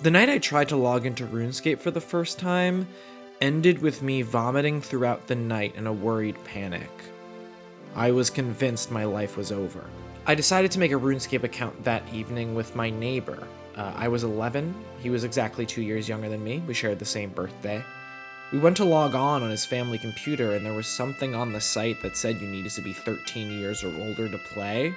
The night I tried to log into RuneScape for the first time ended with me vomiting throughout the night in a worried panic. I was convinced my life was over. I decided to make a RuneScape account that evening with my neighbor. I was 11, he was exactly 2 years younger than me, we shared the same birthday. We went to log on his family computer and there was something on the site that said you needed to be 13 years or older to play.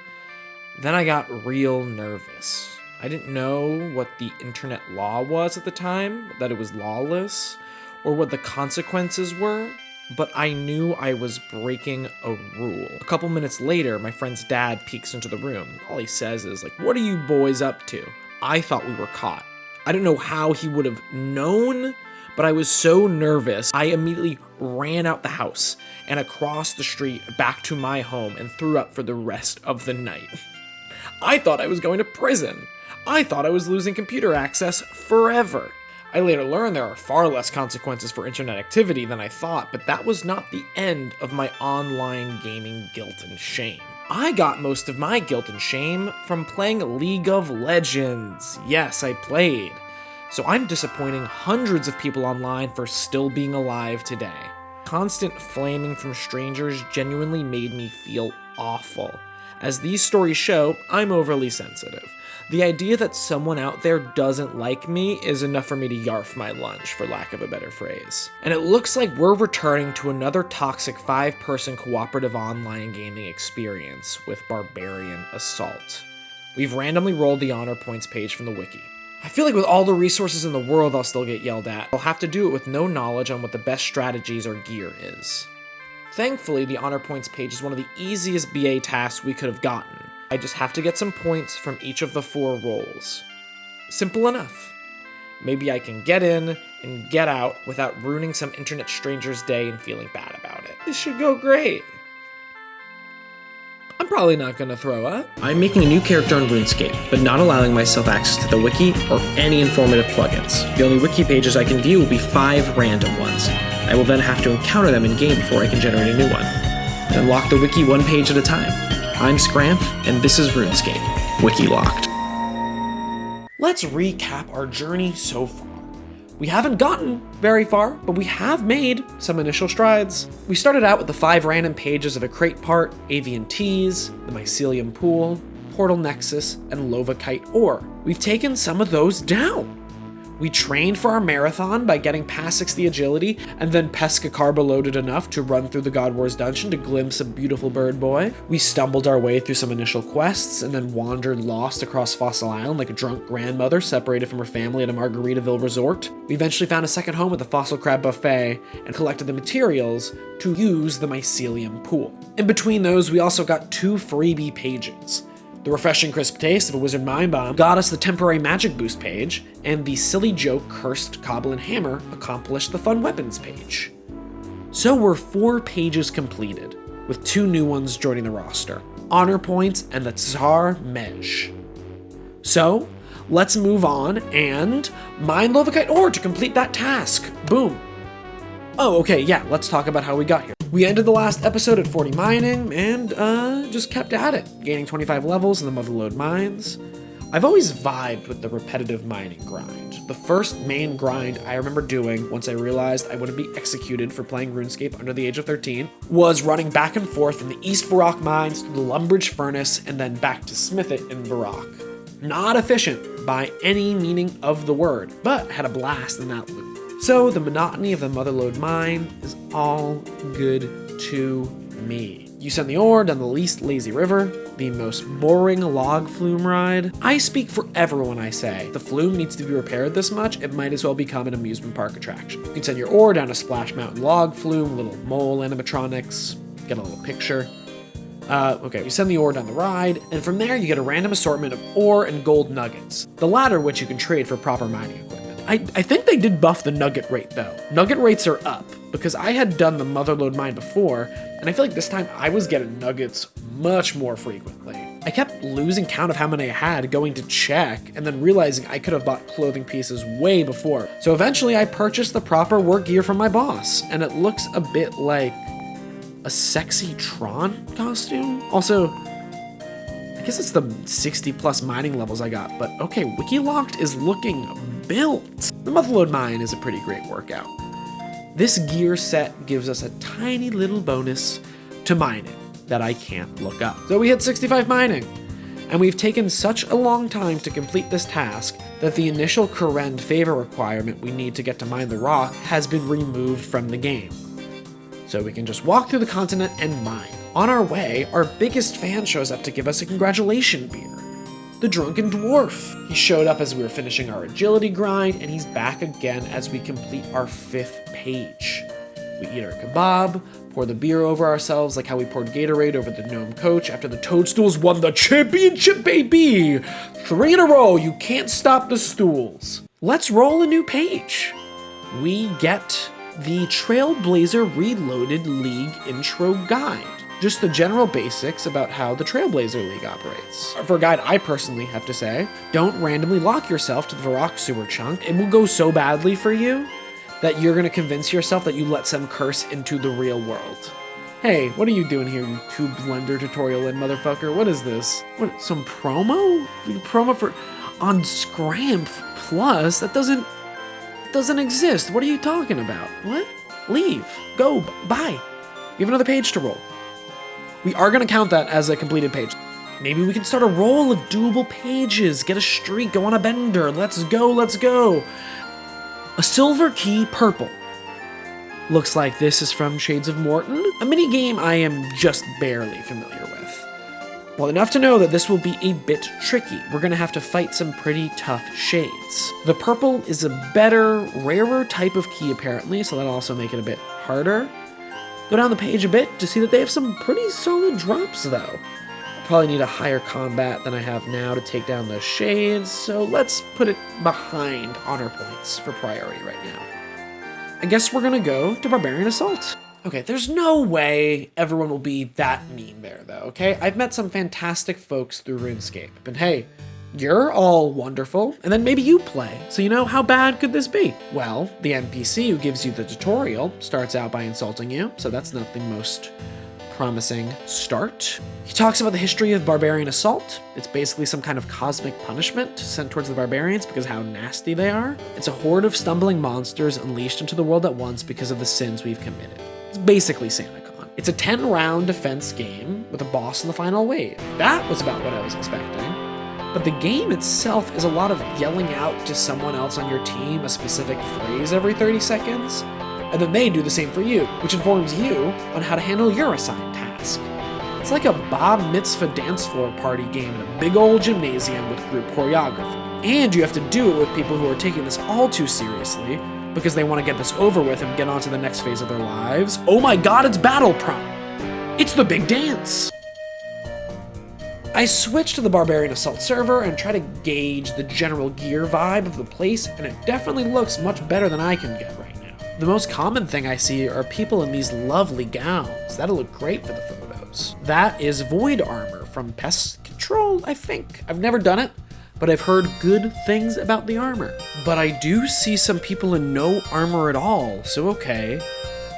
Then I got real nervous. I didn't know what the internet law was at the time, that it was lawless, or what the consequences were, but I knew I was breaking a rule. A couple minutes later, my friend's dad peeks into the room. All he says is, like, "What are you boys up to?" I thought we were caught. I don't know how he would have known, but I was so nervous, I immediately ran out the house and across the street back to my home and threw up for the rest of the night. I thought I was going to prison. I thought I was losing computer access forever. I later learned there are far less consequences for internet activity than I thought, but that was not the end of my online gaming guilt and shame. I got most of my guilt and shame from playing League of Legends. Yes, I played. So I'm disappointing hundreds of people online for still being alive today. Constant flaming from strangers genuinely made me feel awful. As these stories show, I'm overly sensitive. The idea that someone out there doesn't like me is enough for me to yarf my lunch, for lack of a better phrase. And it looks like we're returning to another toxic 5-person cooperative online gaming experience with Barbarian Assault. We've randomly rolled the honor points page from the wiki. I feel like with all the resources in the world I'll still get yelled at. I'll have to do it with no knowledge on what the best strategies or gear is. Thankfully, the honor points page is one of the easiest BA tasks we could have gotten. I just have to get some points from each of the 4 roles. Simple enough. Maybe I can get in and get out without ruining some internet stranger's day and feeling bad about it. This should go great. I'm probably not gonna throw up. I'm making a new character on RuneScape, but not allowing myself access to the wiki or any informative plugins. The only wiki pages I can view will be 5 random ones. I will then have to encounter them in-game before I can generate a new one. And unlock the wiki one page at a time. I'm Scramph, and this is RuneScape, WikiLocked. Let's recap our journey so far. We haven't gotten very far, but we have made some initial strides. We started out with the 5 random pages of a crate part, avian teas, the mycelium pool, portal nexus, and lovakite ore. We've taken some of those down. We trained for our marathon by getting past 60 agility, and then Pescacarba loaded enough to run through the God Wars dungeon to glimpse a beautiful bird boy. We stumbled our way through some initial quests, and then wandered lost across Fossil Island like a drunk grandmother separated from her family at a Margaritaville resort. We eventually found a second home at the Fossil Crab Buffet, and collected the materials to use the mycelium pool. In between those, we also got 2 freebie pages. The refreshing crisp taste of a wizard mind bomb got us the temporary magic boost page, and the silly joke cursed Coblin Hammer accomplished the fun weapons page. So we're 4 pages completed, with 2 new ones joining the roster, Honor Points and the Tsar Mej. So let's move on and mine Lovakite ore to complete that task. Boom. Oh, okay, yeah, let's talk about how we got here. We ended the last episode at 40 mining, and just kept at it, gaining 25 levels in the Motherlode mines. I've always vibed with the repetitive mining grind. The first main grind I remember doing once I realized I wouldn't be executed for playing RuneScape under the age of 13 was running back and forth from the East Varrock mines to the Lumbridge furnace and then back to Smithit in Varrock. Not efficient by any meaning of the word, but had a blast in that loop. So the monotony of the Motherlode mine is all good to me. You send the ore down the least lazy river, the most boring log flume ride. I speak for everyone I say, the flume needs to be repaired this much, it might as well become an amusement park attraction. You can send your ore down a Splash Mountain log flume, little mole animatronics, get a little picture. Okay, you send the ore down the ride, and from there you get a random assortment of ore and gold nuggets, the latter which you can trade for proper mining equipment. I think they did buff the nugget rate though. Nugget rates are up, because I had done the Motherlode mine before, and I feel like this time I was getting nuggets much more frequently. I kept losing count of how many I had, going to check, and then realizing I could have bought clothing pieces way before. So eventually I purchased the proper work gear from my boss, and it looks a bit like a sexy Tron costume. Also, I guess it's the 60 plus mining levels I got, but okay, WikiLocked is looking built. The Muffaload Mine is a pretty great workout. This gear set gives us a tiny little bonus to mining that I can't look up. So we hit 65 mining, and we've taken such a long time to complete this task that the initial Kurend favor requirement we need to get to mine the rock has been removed from the game. So we can just walk through the continent and mine. On our way, our biggest fan shows up to give us a congratulation beer. The Drunken Dwarf. He showed up as we were finishing our agility grind, and he's back again as we complete our 5th page. We eat our kebab, pour the beer over ourselves like how we poured Gatorade over the gnome coach after the Toadstools won the championship, baby! 3 in a row, you can't stop the stools. Let's roll a new page. We get the Trailblazer Reloaded League intro guide. Just the general basics about how the Trailblazer League operates. For a guide, I personally have to say, don't randomly lock yourself to the Varrock sewer chunk. It will go so badly for you that you're gonna convince yourself that you let some curse into the real world. Hey, what are you doing here, you tube blender tutorial in motherfucker? What is this? What, some promo? Promo for, on Scram Plus? That doesn't exist. What are you talking about? What? Leave. Go. Bye. You have another page to roll. We are going to count that as a completed page. Maybe we can start a roll of doable pages, get a streak, go on a bender. Let's go, let's go. A silver key purple. Looks like this is from Shades of Morton, a mini game I am just barely familiar with. Well, enough to know that this will be a bit tricky. We're going to have to fight some pretty tough shades. The purple is a better, rarer type of key apparently, so that'll also make it a bit harder. Go down the page a bit to see that they have some pretty solid drops though. Probably need a higher combat than I have now to take down the shades, so let's put it behind honor points for priority right now. I guess we're gonna go to Barbarian Assault. Okay, there's no way everyone will be that mean there though, okay? I've met some fantastic folks through RuneScape, and hey, you're all wonderful, and then maybe you play, so you know, how bad could this be? Well, the NPC who gives you the tutorial starts out by insulting you, so that's not the most promising start. He talks about the history of Barbarian Assault. It's basically some kind of cosmic punishment sent towards the barbarians because of how nasty they are. It's a horde of stumbling monsters unleashed into the world at once because of the sins we've committed. It's basically SantaCon. It's a 10-round defense game with a boss in the final wave. That was about what I was expecting. But the game itself is a lot of yelling out to someone else on your team a specific phrase every 30 seconds, and then they do the same for you, which informs you on how to handle your assigned task. It's like a Bar Mitzvah dance floor party game in a big old gymnasium with group choreography. And you have to do it with people who are taking this all too seriously because they want to get this over with and get on to the next phase of their lives. Oh my god, it's Battle Prom! It's the big dance! I switched to the Barbarian Assault server and try to gauge the general gear vibe of the place, and it definitely looks much better than I can get right now. The most common thing I see are people in these lovely gowns. That'll look great for the photos. That is Void Armor from Pest Control, I think. I've never done it, but I've heard good things about the armor. But I do see some people in no armor at all, so okay.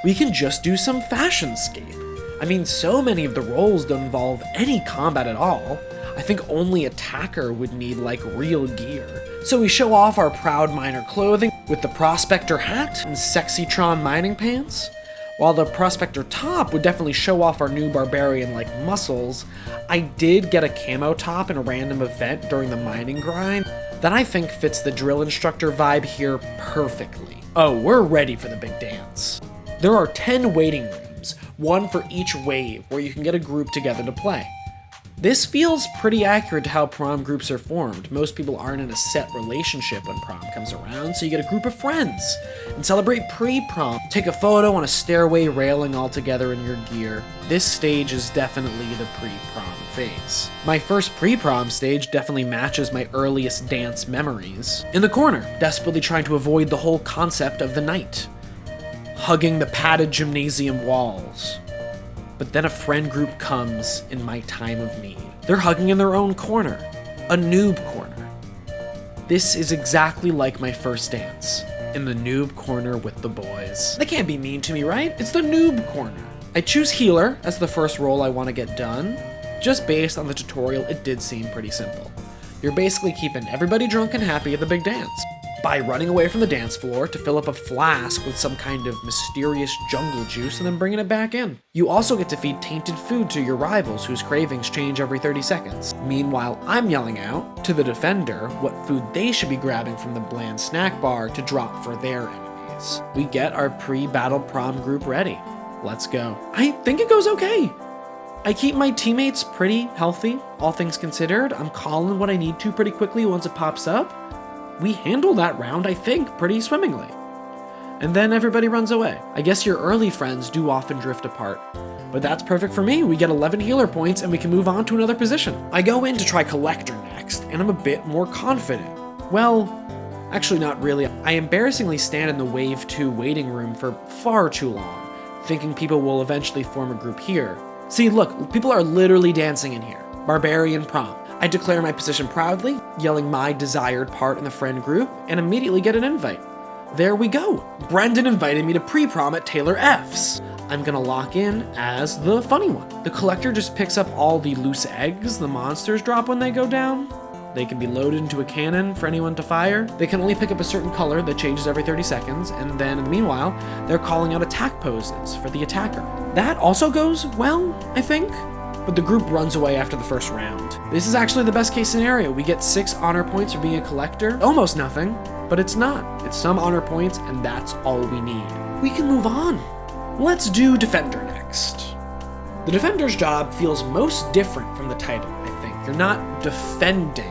We can just do some fashionscape. I mean, so many of the roles don't involve any combat at all. I think only Attacker would need, like, real gear. So we show off our Proud Miner clothing with the Prospector hat and Sexytron mining pants. While the Prospector top would definitely show off our new Barbarian-like muscles, I did get a camo top in a random event during the mining grind that I think fits the drill instructor vibe here perfectly. Oh, we're ready for the big dance. There are 10 waiting rooms, one for each wave, where you can get a group together to play. This feels pretty accurate to how prom groups are formed. Most people aren't in a set relationship when prom comes around, so you get a group of friends and celebrate pre-prom. Take a photo on a stairway railing all together in your gear. This stage is definitely the pre-prom phase. My first pre-prom stage definitely matches my earliest dance memories. In the corner, desperately trying to avoid the whole concept of the night. Hugging the padded gymnasium walls. But then a friend group comes in my time of need. They're hugging in their own corner, a noob corner. This is exactly like my first dance, in the noob corner with the boys. They can't be mean to me, right? It's the noob corner. I choose healer as the first role I want to get done. Just based on the tutorial, it did seem pretty simple. You're basically keeping everybody drunk and happy at the big dance. by running away from the dance floor to fill up a flask with some kind of mysterious jungle juice and then bringing it back in. You also get to feed tainted food to your rivals whose cravings change every 30 seconds. Meanwhile, I'm yelling out to the defender what food they should be grabbing from the bland snack bar to drop for their enemies. We get our pre-battle prom group ready. Let's go. I think it goes okay. I keep my teammates pretty healthy, all things considered. I'm calling what I need to pretty quickly once it pops up. We handle that round, I think, pretty swimmingly. And then everybody runs away. I guess your early friends do often drift apart, but that's perfect for me. We get 11 healer points and we can move on to another position. I go in to try Collector next, and I'm a bit more confident. Well, actually not really. I embarrassingly stand in the Wave 2 waiting room for far too long, thinking people will eventually form a group here. See, look, people are literally dancing in here. Barbarian prom. I declare my position proudly, yelling my desired part in the friend group, and immediately get an invite. There we go. Brendan invited me to pre-prom at Taylor F's. I'm gonna lock in as the funny one. The collector just picks up all the loose eggs the monsters drop when they go down. They can be loaded into a cannon for anyone to fire. They can only pick up a certain color that changes every 30 seconds, and then meanwhile, they're calling out attack poses for the attacker. That also goes well, I think, but the group runs away after the first round. This is actually the best case scenario. We get 6 honor points for being a collector. Almost nothing, but it's not. It's some honor points, and that's all we need. We can move on. Let's do Defender next. The Defender's job feels most different from the title, I think. You're not defending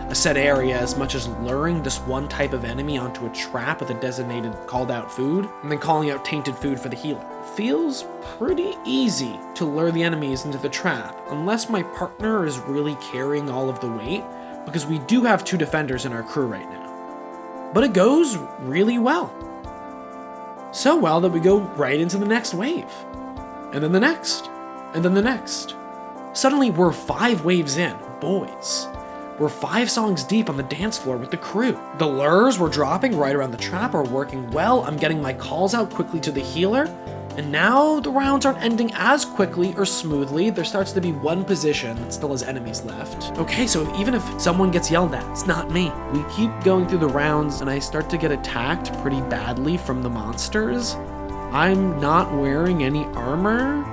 a set area as much as luring this one type of enemy onto a trap with a designated called out food, and then calling out tainted food for the healer. Feels pretty easy to lure the enemies into the trap, unless my partner is really carrying all of the weight, because we do have 2 defenders in our crew right now. But it goes really well. So well that we go right into the next wave. And then the next. And then the next. Suddenly we're 5 waves in, boys. We're 5 songs deep on the dance floor with the crew. The lures we're dropping right around the trap are working well. I'm getting my calls out quickly to the healer. And now the rounds aren't ending as quickly or smoothly. There starts to be one position that still has enemies left. Okay, so even if someone gets yelled at, it's not me. We keep going through the rounds and I start to get attacked pretty badly from the monsters. I'm not wearing any armor.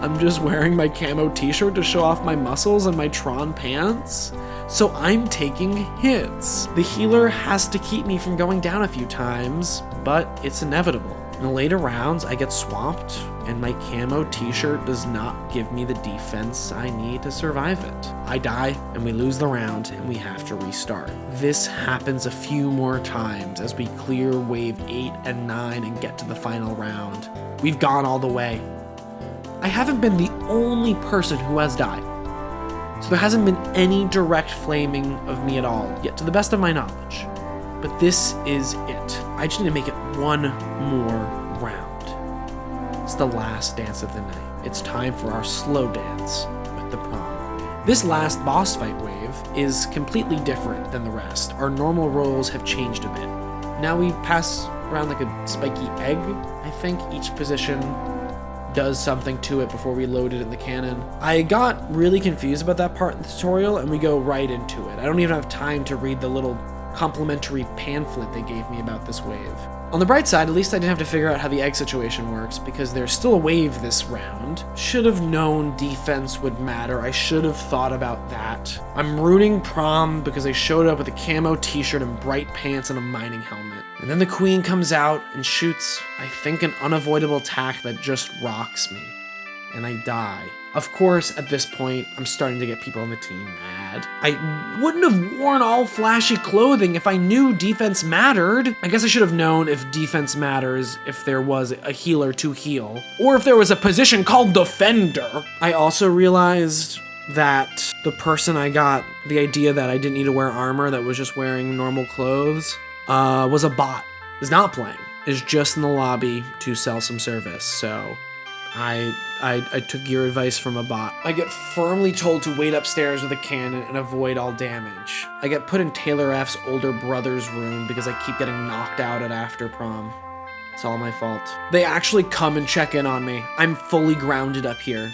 I'm just wearing my camo t-shirt to show off my muscles and my Tron pants. So I'm taking hits. The healer has to keep me from going down a few times, but it's inevitable. In the later rounds, I get swamped, and my camo t-shirt does not give me the defense I need to survive it. I die, and we lose the round, and we have to restart. This happens a few more times as we clear wave 8 and 9 and get to the final round. We've gone all the way. I haven't been the only person who has died, so there hasn't been any direct flaming of me at all, yet to the best of my knowledge. But this is it. I just need to make it one more round. It's the last dance of the night. It's time for our slow dance with the prom queen. This last boss fight wave is completely different than the rest. Our normal roles have changed a bit. Now we pass around like a spiky egg, I think. Each position does something to it before we load it in the cannon. I got really confused about that part in the tutorial, and we go right into it. I don't even have time to read the little complimentary pamphlet they gave me about this wave. On the bright side, at least I didn't have to figure out how the egg situation works, because there's still a wave this round. Should have known defense would matter. I should have thought about that. I'm rooting prom because I showed up with a camo t-shirt and bright pants and a mining helmet. And then the queen comes out and shoots, I think, an unavoidable attack that just rocks me. And I die. Of course, at this point, I'm starting to get people on the team mad. I wouldn't have worn all flashy clothing if I knew defense mattered. I guess I should have known if defense matters if there was a healer to heal, or if there was a position called defender. I also realized that the person I got the idea that I didn't need to wear armor, that was just wearing normal clothes, was a bot. Is not playing. Is just in the lobby to sell some service, so I took your advice from a bot. I get firmly told to wait upstairs with a cannon and avoid all damage. I get put in Taylor F's older brother's room because I keep getting knocked out at after prom. It's all my fault. They actually come and check in on me. I'm fully grounded up here.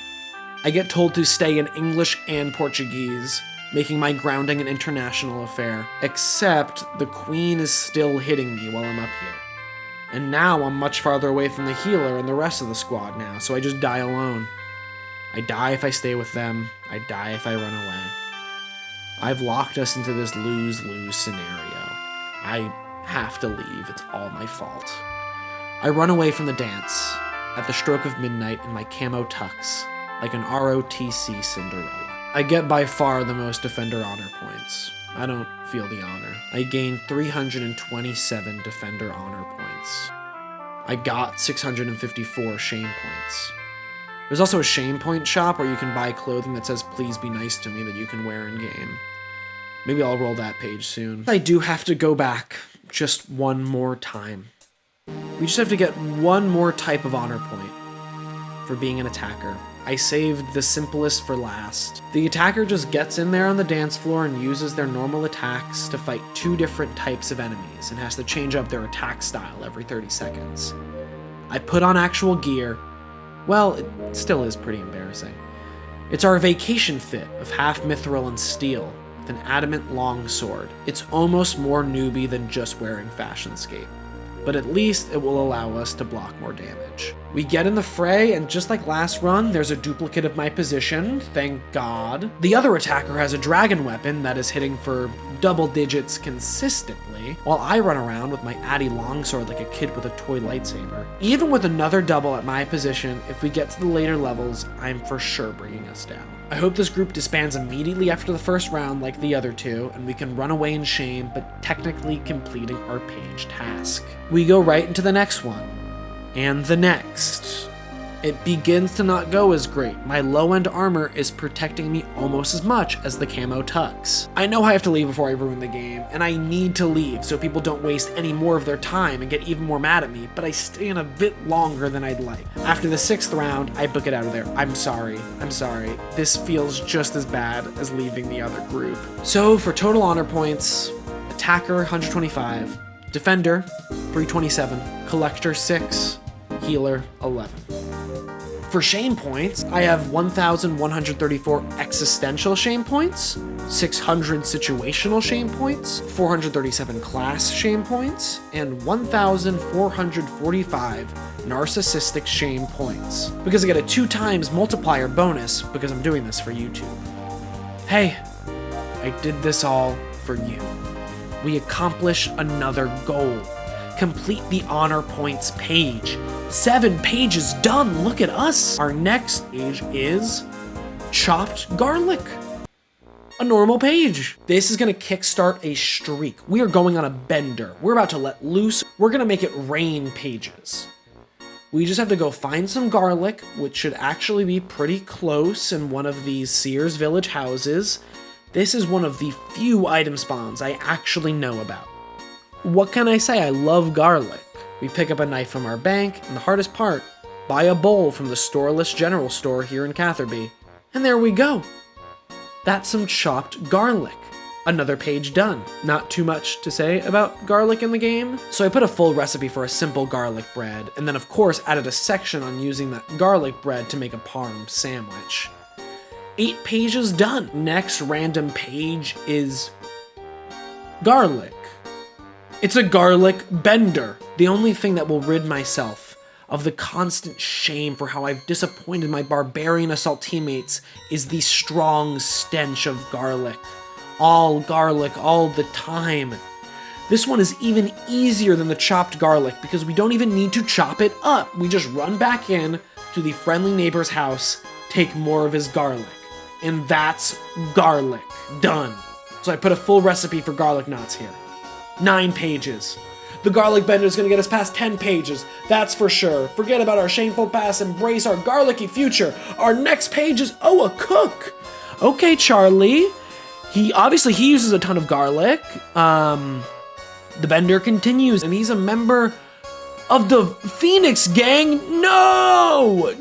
I get told to stay in English and Portuguese. making my grounding an international affair. Except the queen is still hitting me while I'm up here. And now I'm much farther away from the healer and the rest of the squad now, so I just die alone. I die if I stay with them. I die if I run away. I've locked us into this lose-lose scenario. I have to leave. It's all my fault. I run away from the dance at the stroke of midnight in my camo tux, like an ROTC Cinderella. I get by far the most Defender honor points. I don't feel the honor. I gained 327 Defender honor points. I got 654 shame points. There's also a shame point shop where you can buy clothing that says "Please be nice to me" that you can wear in game. Maybe I'll roll that page soon. I do have to go back just one more time. We just have to get one more type of honor point for being an attacker. I saved the simplest for last. The attacker just gets in there on the dance floor and uses their normal attacks to fight 2 different types of enemies and has to change up their attack style every 30 seconds. I put on actual gear. Well, it still is pretty embarrassing. It's our vacation fit of half mithril and steel with an adamant longsword. It's almost more newbie than just wearing fashionscape, but at least it will allow us to block more damage. We get in the fray, and just like last run, there's a duplicate of my position, thank God. The other attacker has a dragon weapon that is hitting for double digits consistently, while I run around with my Addy longsword like a kid with a toy lightsaber. Even with another double at my position, if we get to the later levels, I'm for sure bringing us down. I hope this group disbands immediately after the first round like the other two, and we can run away in shame, but technically completing our page task. We go right into the next one. And the next. It begins to not go as great. My low-end armor is protecting me almost as much as the camo tux. I know I have to leave before I ruin the game, and I need to leave so people don't waste any more of their time and get even more mad at me, but I stay in a bit longer than I'd like. After the 6th round, I book it out of there. I'm sorry. This feels just as bad as leaving the other group. So for total honor points, attacker 125, defender 327, collector 6, healer 11. For shame points, I have 1,134 existential shame points, 600 situational shame points, 437 class shame points, and 1,445 narcissistic shame points. Because I get a 2 times multiplier bonus because I'm doing this for YouTube. Hey, I did this all for you. We accomplish another goal. Complete the honor points page. 7 pages done, look at us. Our next page is chopped garlic. A normal page. This is gonna kickstart a streak. We are going on a bender. We're about to let loose. We're gonna make it rain pages. We just have to go find some garlic, which should actually be pretty close in one of these Sears Village houses. This is one of the few item spawns I actually know about. What can I say? I love garlic. We pick up a knife from our bank, and the hardest part, buy a bowl from the storeless general store here in Catherby. And there we go. That's some chopped garlic. Another page done. Not too much to say about garlic in the game. So I put a full recipe for a simple garlic bread, and then of course added a section on using that garlic bread to make a parm sandwich. 8 pages done. Next random page is garlic. It's a garlic bender. The only thing that will rid myself of the constant shame for how I've disappointed my barbarian assault teammates is the strong stench of garlic. All garlic, all the time. This one is even easier than the chopped garlic because we don't even need to chop it up. We just run back in to the friendly neighbor's house, take more of his garlic. And that's garlic. Done. So I put a full recipe for garlic knots here. 9 pages. The garlic bender is going to get us past 10 pages, that's for sure. Forget about our shameful past, embrace our garlicky future. Our next page is, oh, a cook. Okay, Charlie. He uses a ton of garlic. The bender continues, and he's a member of the Phoenix gang. No.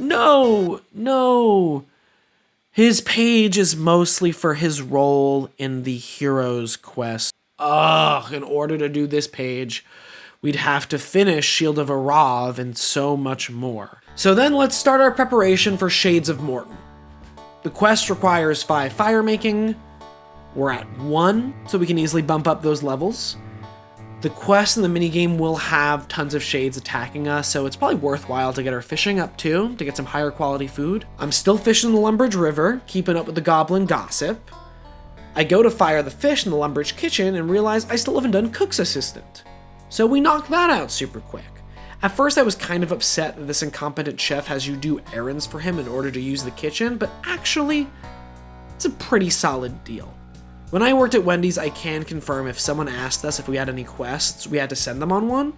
His page is mostly for his role in the hero's quest. In order to do this page, we'd have to finish Shield of Arav and so much more. So then let's start our preparation for Shades of Morton. The quest requires 5 fire making, We're at 1, so we can easily bump up those levels. The quest and the minigame will have tons of shades attacking us, so it's probably worthwhile to get our fishing up too, to get some higher quality food. I'm still fishing the Lumbridge River, keeping up with the goblin gossip. I go to fire the fish in the Lumbridge kitchen and realize I still haven't done cook's assistant. So we knock that out super quick. At first I was kind of upset that this incompetent chef has you do errands for him in order to use the kitchen, but actually, it's a pretty solid deal. When I worked at Wendy's, I can confirm if someone asked us if we had any quests, we had to send them on one,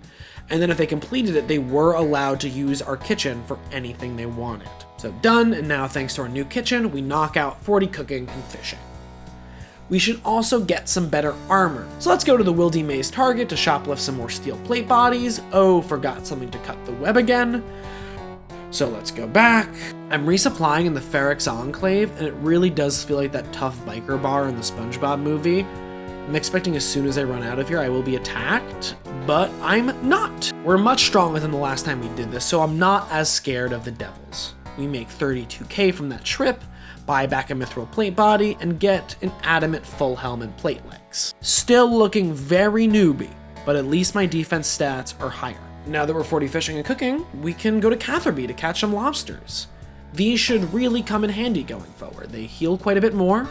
and then if they completed it, they were allowed to use our kitchen for anything they wanted. So done, and now thanks to our new kitchen, we knock out 40 cooking and fishing. We should also get some better armor. So let's go to the Wildy Maze Target to shoplift some more steel plate bodies. Oh, forgot something to cut the web again. So let's go back. I'm resupplying in the Ferrex Enclave, and it really does feel like that tough biker bar in the SpongeBob movie. I'm expecting as soon as I run out of here, I will be attacked, but I'm not. We're much stronger than the last time we did this, so I'm not as scared of the devils. We make 32k from that trip, buy back a mithril plate body, and get an adamant full helm and plate legs. Still looking very newbie, but at least my defense stats are higher. Now that we're 40 fishing and cooking, we can go to Catherby to catch some lobsters. These should really come in handy going forward. They heal quite a bit more.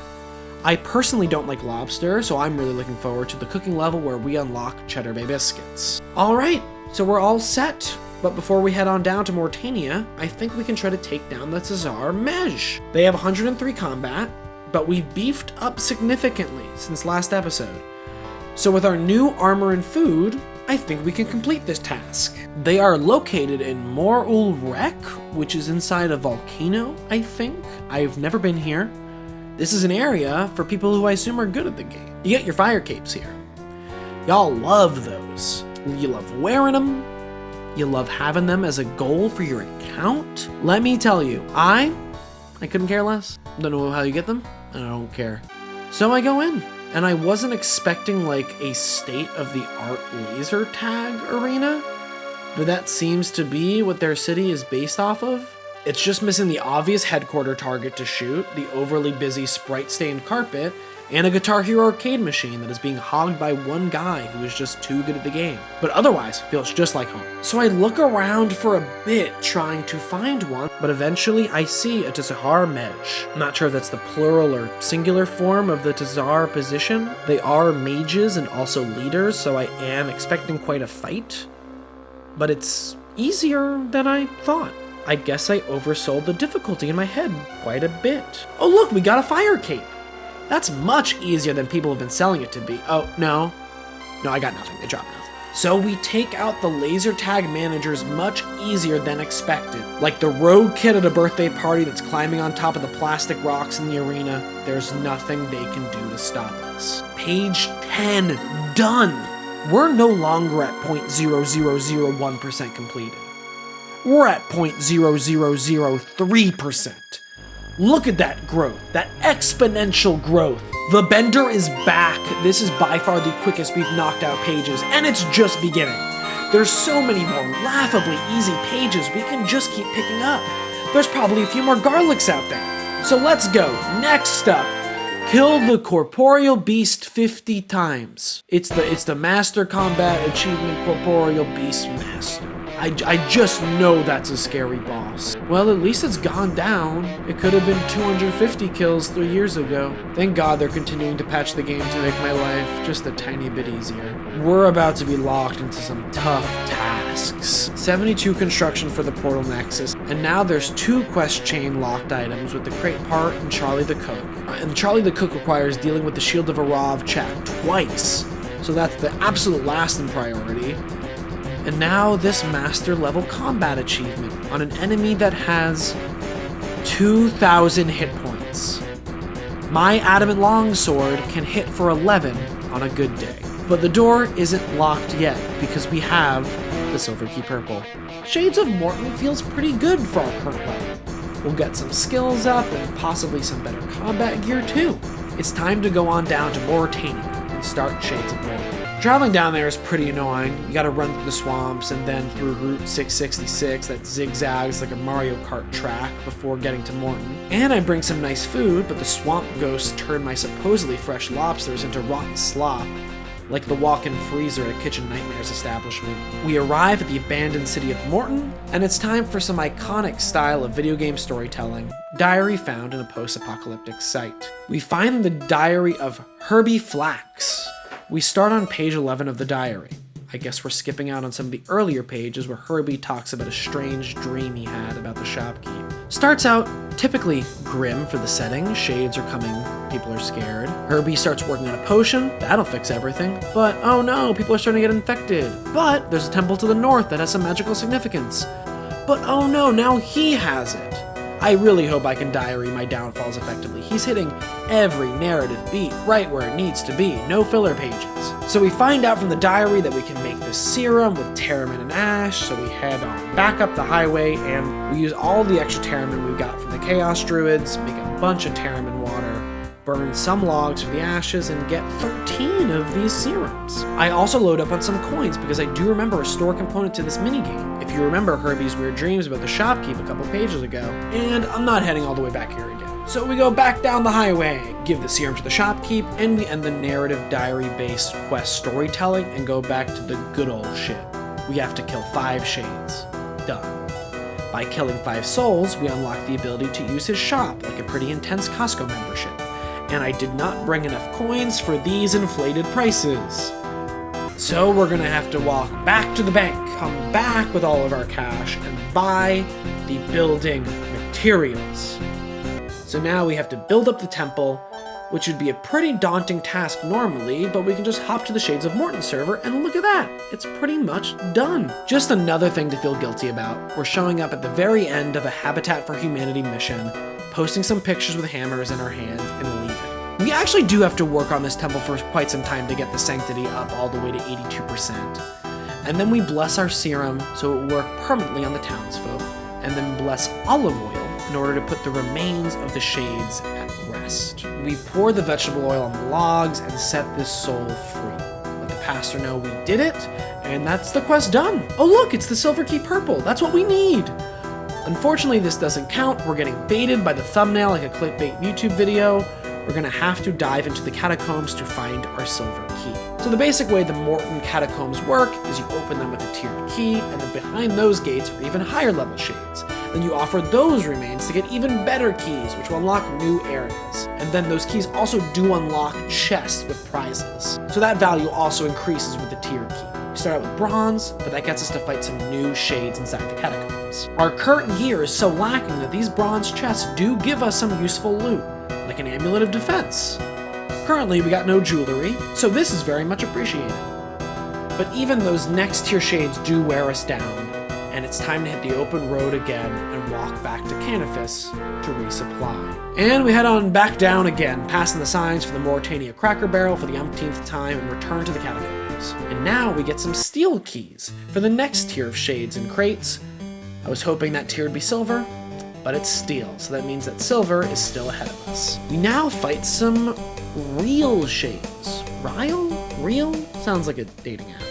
I personally don't like lobster, so I'm really looking forward to the cooking level where we unlock Cheddar Bay biscuits. Alright, so we're all set. But before we head on down to Mortania, I think we can try to take down the Tsar Mej. They have 103 combat, but we've beefed up significantly since last episode. So with our new armor and food, I think we can complete this task. They are located in Mor-Ul Rek, which is inside a volcano, I think. I've never been here. This is an area for people who I assume are good at the game. You get your fire capes here. Y'all love those. You love wearing them. You love having them as a goal for your account. Let me tell you, I couldn't care less. Don't know how you get them, and I don't care. So I go in. And I wasn't expecting like a state-of-the-art laser tag arena, but that seems to be what their city is based off of. It's just missing the obvious headquarter target to shoot, the overly busy sprite-stained carpet, and a Guitar Hero arcade machine that is being hogged by one guy who is just too good at the game. But otherwise, feels just like home. So I look around for a bit trying to find one, but eventually I see a Tsar Mej. I'm not sure if that's the plural or singular form of the Tsar position. They are mages and also leaders, so I am expecting quite a fight. But it's easier than I thought. I guess I oversold the difficulty in my head quite a bit. Oh look, we got a fire cape! That's much easier than people have been selling it to be. Oh, no. No, I got nothing. They dropped nothing. So we take out the laser tag managers much easier than expected. Like the rogue kid at a birthday party that's climbing on top of the plastic rocks in the arena, there's nothing they can do to stop us. Page 10, done! We're no longer at 0.0001% completed. We're at 0.0003%. Look at that growth, that exponential growth. The Bender is back. This is by far the quickest we've knocked out pages, and it's just beginning. There's so many more laughably easy pages we can just keep picking up. There's probably a few more garlics out there. So let's go. Next up, kill the corporeal beast 50 times. It's the Master Combat Achievement Corporeal Beast Master. I just know that's a scary boss. Well, at least it's gone down. It could have been 250 kills 3 years ago. Thank God they're continuing to patch the game to make my life just a tiny bit easier. We're about to be locked into some tough tasks. 72 construction for the Portal Nexus, and now there's 2 quest chain locked items with the crate part and Charlie the Cook. And Charlie the Cook requires dealing with the Shield of Arav chat twice, so that's the absolute last in priority. And now this master level combat achievement on an enemy that has 2,000 hit points. My adamant longsword can hit for 11 on a good day. But the door isn't locked yet because we have the Silver Key Purple. Shades of Morton feels pretty good for our current level. We'll get some skills up and possibly some better combat gear too. It's time to go on down to Mortania and start Shades of Morton. Traveling down there is pretty annoying. You gotta run through the swamps and then through Route 666 that zigzags like a Mario Kart track before getting to Morton. And I bring some nice food, but the swamp ghosts turn my supposedly fresh lobsters into rotten slop, like the walk-in freezer at Kitchen Nightmare's establishment. We arrive at the abandoned city of Morton, and it's time for some iconic style of video game storytelling, diary found in a post-apocalyptic site. We find the diary of Herbie Flax. We start on page 11 of the diary. I guess we're skipping out on some of the earlier pages where Herbie talks about a strange dream he had about the shopkeep. Starts out typically grim for the setting. Shades are coming, people are scared. Herbie starts working on a potion, that'll fix everything. But oh no, people are starting to get infected. But there's a temple to the north that has some magical significance. But oh no, now he has it. I really hope I can diary my downfalls effectively. He's hitting every narrative beat right where it needs to be, no filler pages. So we find out from the diary that we can make this serum with Terramin and Ash, so we head on back up the highway and we use all the extra Terramin we got from the Chaos Druids, make a bunch of Terramin water, burn some logs for the ashes, and get 13 of these serums. I also load up on some coins because I do remember a store component to this minigame, if you remember Herbie's weird dreams about the shopkeep a couple pages ago, and I'm not heading all the way back here again. So we go back down the highway, give the serum to the shopkeep, and we end the narrative diary-based quest storytelling and go back to the good old shit. We have to kill 5 shades. Done. By killing 5 souls, we unlock the ability to use his shop, like a pretty intense Costco membership. And I did not bring enough coins for these inflated prices. So we're gonna have to walk back to the bank, come back with all of our cash, and buy the building materials. So now we have to build up the temple, which would be a pretty daunting task normally, but we can just hop to the Shades of Morton server and look at that, it's pretty much done. Just another thing to feel guilty about. We're showing up at the very end of a Habitat for Humanity mission, posting some pictures with hammers in our hand, and leaving. We actually do have to work on this temple for quite some time to get the sanctity up all the way to 82%. And then we bless our serum so it will work permanently on the townsfolk, and then bless olive oil in order to put the remains of the shades at rest. We pour the vegetable oil on the logs and set this soul free. Let the pastor know we did it, and that's the quest done. Oh look, it's the Silver Key Purple, that's what we need. Unfortunately, this doesn't count. We're getting baited by the thumbnail like a clickbait YouTube video. We're gonna have to dive into the catacombs to find our silver key. So the basic way the Morton catacombs work is you open them with a tiered key, and then behind those gates are even higher level shades. Then you offer those remains to get even better keys, which will unlock new areas. And then those keys also do unlock chests with prizes. So that value also increases with the tiered key. We start out with bronze, but that gets us to fight some new shades inside the catacombs. Our current gear is so lacking that these bronze chests do give us some useful loot, like an amulet of defense. Currently, we got no jewelry, so this is very much appreciated. But even those next tier shades do wear us down, and it's time to hit the open road again and walk back to Canifis to resupply. And we head on back down again, passing the signs for the Mauritania Cracker Barrel for the umpteenth time and return to the catacombs. And now we get some steel keys for the next tier of shades and crates. I was hoping that tier would be silver, but it's steel, so that means that silver is still ahead of us. We now fight some real shades. Real? Sounds like a dating app.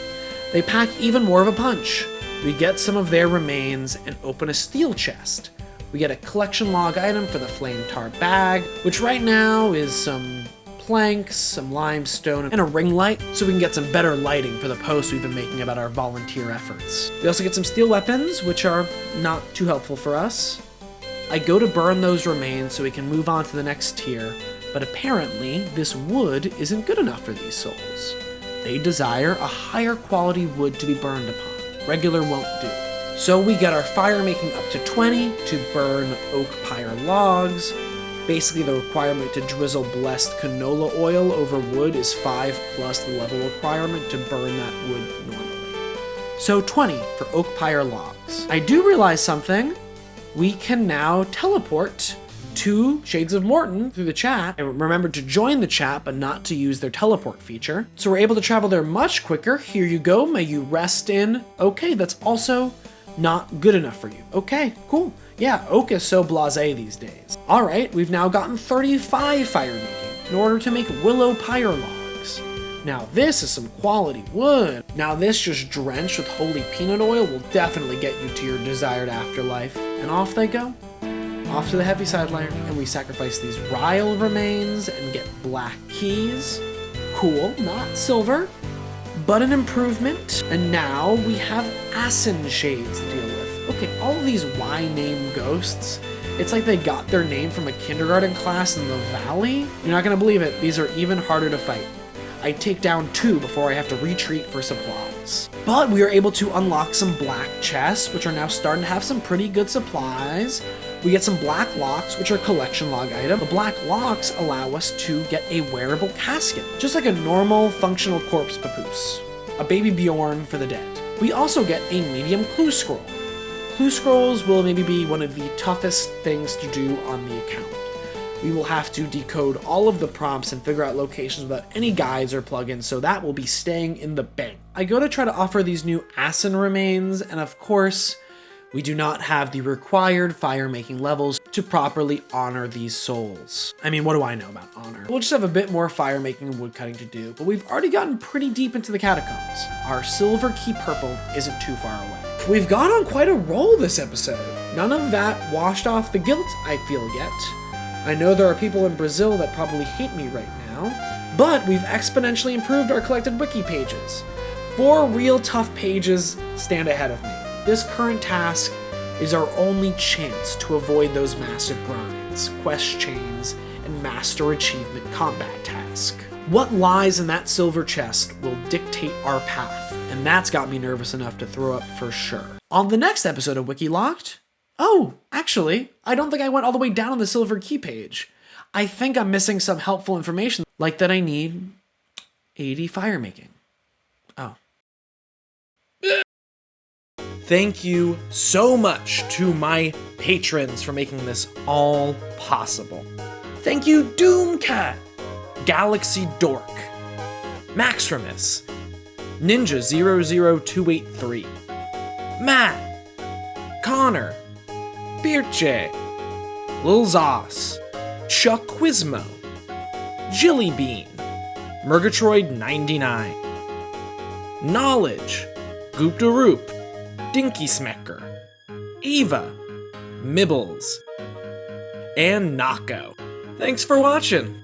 They pack even more of a punch. We get some of their remains and open a steel chest. We get a collection log item for the flame tar bag, which right now is some planks, some limestone, and a ring light, so we can get some better lighting for the posts we've been making about our volunteer efforts. We also get some steel weapons, which are not too helpful for us. I go to burn those remains so we can move on to the next tier, but apparently this wood isn't good enough for these souls. They desire a higher quality wood to be burned upon. Regular won't do. So we get our fire making up to 20 to burn oak pyre logs. Basically the requirement to drizzle blessed canola oil over wood is 5 plus the level requirement to burn that wood normally. So 20 for oak pyre logs. I do realize something. We can now teleport to Shades of Morton through the chat. I remembered to join the chat, but not to use their teleport feature. So we're able to travel there much quicker. Here you go, may you rest in. Okay, that's also not good enough for you. Okay, cool. Yeah, oak is so blasé these days. All right, we've now gotten 35 fire making in order to make willow pyre logs. Now this is some quality wood. Now this just drenched with holy peanut oil will definitely get you to your desired afterlife. And off they go. Off to the heaviside layer, and we sacrifice these Ryle remains and get black keys. Cool, not silver, but an improvement. And now we have Asin shades to deal with. Okay, all of these Y-name ghosts, it's like they got their name from a kindergarten class in the valley. You're not gonna believe it, these are even harder to fight. I take down 2 before I have to retreat for supplies. But we are able to unlock some black chests, which are now starting to have some pretty good supplies. We get some black locks, which are collection log item. The black locks allow us to get a wearable casket, just like a normal functional corpse papoose. A baby Bjorn for the dead. We also get a medium clue scroll. Clue scrolls will maybe be one of the toughest things to do on the account. We will have to decode all of the prompts and figure out locations without any guides or plugins, so that will be staying in the bank. I go to try to offer these new Asin remains, and of course, we do not have the required fire-making levels to properly honor these souls. I mean, what do I know about honor? We'll just have a bit more fire-making and woodcutting to do, but we've already gotten pretty deep into the catacombs. Our silver key purple isn't too far away. We've gone on quite a roll this episode. None of that washed off the guilt, I feel yet. I know there are people in Brazil that probably hate me right now, but we've exponentially improved our collected wiki pages. 4 real tough pages stand ahead of me. This current task is our only chance to avoid those massive grinds, quest chains, and master achievement combat task. What lies in that silver chest will dictate our path, and that's got me nervous enough to throw up for sure. On the next episode of WikiLocked, oh, actually, I don't think I went all the way down on the silver key page. I think I'm missing some helpful information, like that I need 80 fire making. Oh. Thank you so much to my patrons for making this all possible. Thank you, Doomcat, Galaxy Dork, Maximus, Ninja00283, Matt, Connor, Birche, Lil Zos, Chuck Quizmo, Jillybean, Murgatroyd99, Knowledge, Goopdaroop, Dinky Smecker, Eva, Mibbles, and Nako. Thanks for watching!